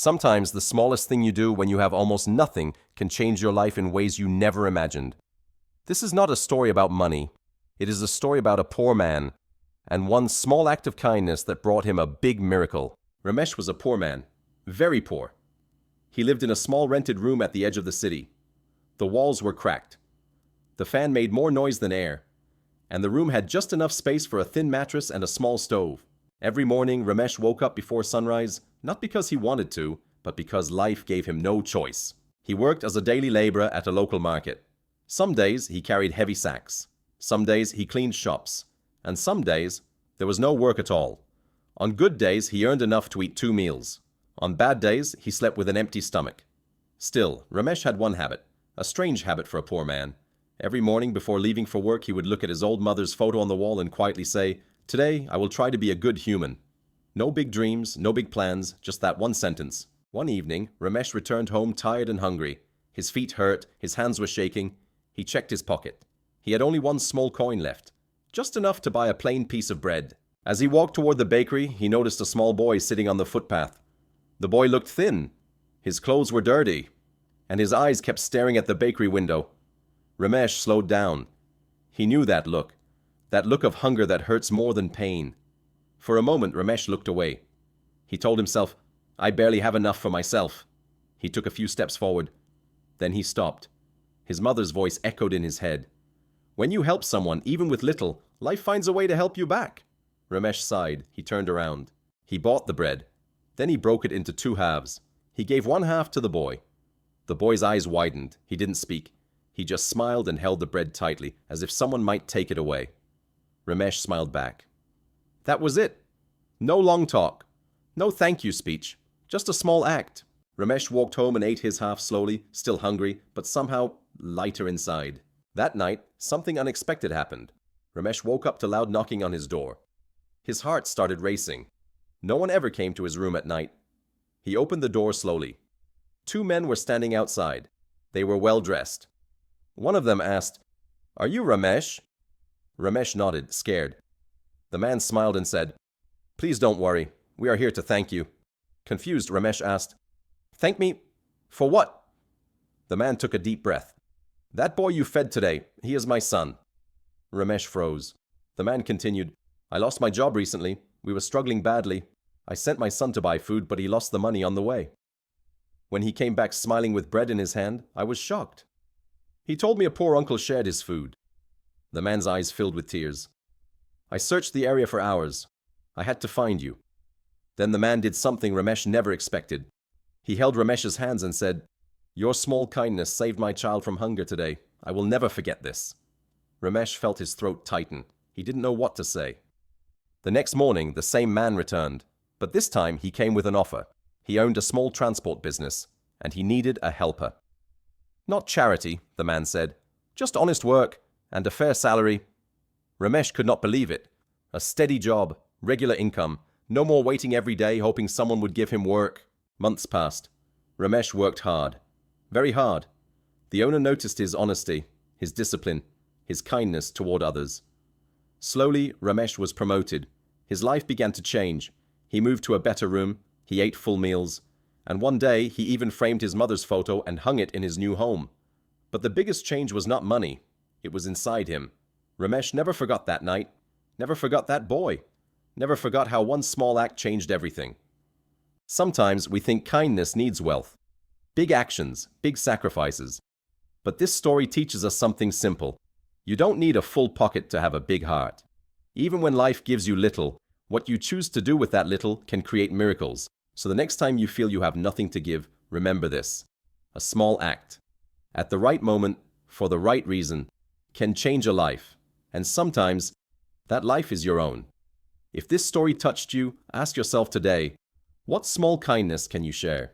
Sometimes the smallest thing you do when you have almost nothing can change your life in ways you never imagined. This is not a story about money. It is a story about a poor man and one small act of kindness that brought him a big miracle. Ramesh was a poor man, very poor. He lived in a small rented room at the edge of the city. The walls were cracked. The fan made more noise than air, and the room had just enough space for a thin mattress and a small stove. Every morning, Ramesh woke up before sunrise, not because he wanted to, but because life gave him no choice. He worked as a daily laborer at a local market. Some days he carried heavy sacks. Some days he cleaned shops. And some days there was no work at all. On good days he earned enough to eat 2 meals. On bad days he slept with an empty stomach. Still, Ramesh had one habit, a strange habit for a poor man. Every morning before leaving for work he would look at his old mother's photo on the wall and quietly say, "Today I will try to be a good human." No big dreams, no big plans, just that one sentence. One evening, Ramesh returned home tired and hungry. His feet hurt, his hands were shaking. He checked his pocket. He had only one small coin left, just enough to buy a plain piece of bread. As he walked toward the bakery, he noticed a small boy sitting on the footpath. The boy looked thin. His clothes were dirty, and his eyes kept staring at the bakery window. Ramesh slowed down. He knew that look of hunger that hurts more than pain. For a moment, Ramesh looked away. He told himself, "I barely have enough for myself." He took a few steps forward. Then he stopped. His mother's voice echoed in his head. "When you help someone, even with little, life finds a way to help you back." Ramesh sighed. He turned around. He bought the bread. Then he broke it into 2 halves. He gave one half to the boy. The boy's eyes widened. He didn't speak. He just smiled and held the bread tightly, as if someone might take it away. Ramesh smiled back. That was it. No long talk. No thank you speech. Just a small act. Ramesh walked home and ate his half slowly, still hungry, but somehow lighter inside. That night, something unexpected happened. Ramesh woke up to loud knocking on his door. His heart started racing. No one ever came to his room at night. He opened the door slowly. 2 men were standing outside. They were well dressed. One of them asked, "Are you Ramesh?" Ramesh nodded, scared. The man smiled and said, "Please don't worry. We are here to thank you." Confused, Ramesh asked, "Thank me? For what?" The man took a deep breath. "That boy you fed today, he is my son." Ramesh froze. The man continued, "I lost my job recently. We were struggling badly. I sent my son to buy food, but he lost the money on the way. When he came back smiling with bread in his hand, I was shocked. He told me a poor uncle shared his food." The man's eyes filled with tears. "I searched the area for hours. I had to find you." Then the man did something Ramesh never expected. He held Ramesh's hands and said, "Your small kindness saved my child from hunger today. I will never forget this." Ramesh felt his throat tighten. He didn't know what to say. The next morning, the same man returned, but this time he came with an offer. He owned a small transport business, and he needed a helper. "Not charity," the man said, "just honest work and a fair salary." Ramesh could not believe it. A steady job, regular income, no more waiting every day hoping someone would give him work. Months passed. Ramesh worked hard, very hard. The owner noticed his honesty, his discipline, his kindness toward others. Slowly, Ramesh was promoted. His life began to change. He moved to a better room, he ate full meals, and one day he even framed his mother's photo and hung it in his new home. But the biggest change was not money. It was inside him. Ramesh never forgot that night, never forgot that boy, never forgot how one small act changed everything. Sometimes we think kindness needs wealth, big actions, big sacrifices. But this story teaches us something simple. You don't need a full pocket to have a big heart. Even when life gives you little, what you choose to do with that little can create miracles. So the next time you feel you have nothing to give, remember this. A small act, at the right moment, for the right reason, can change a life. And sometimes, that life is your own. If this story touched you, ask yourself today, what small kindness can you share?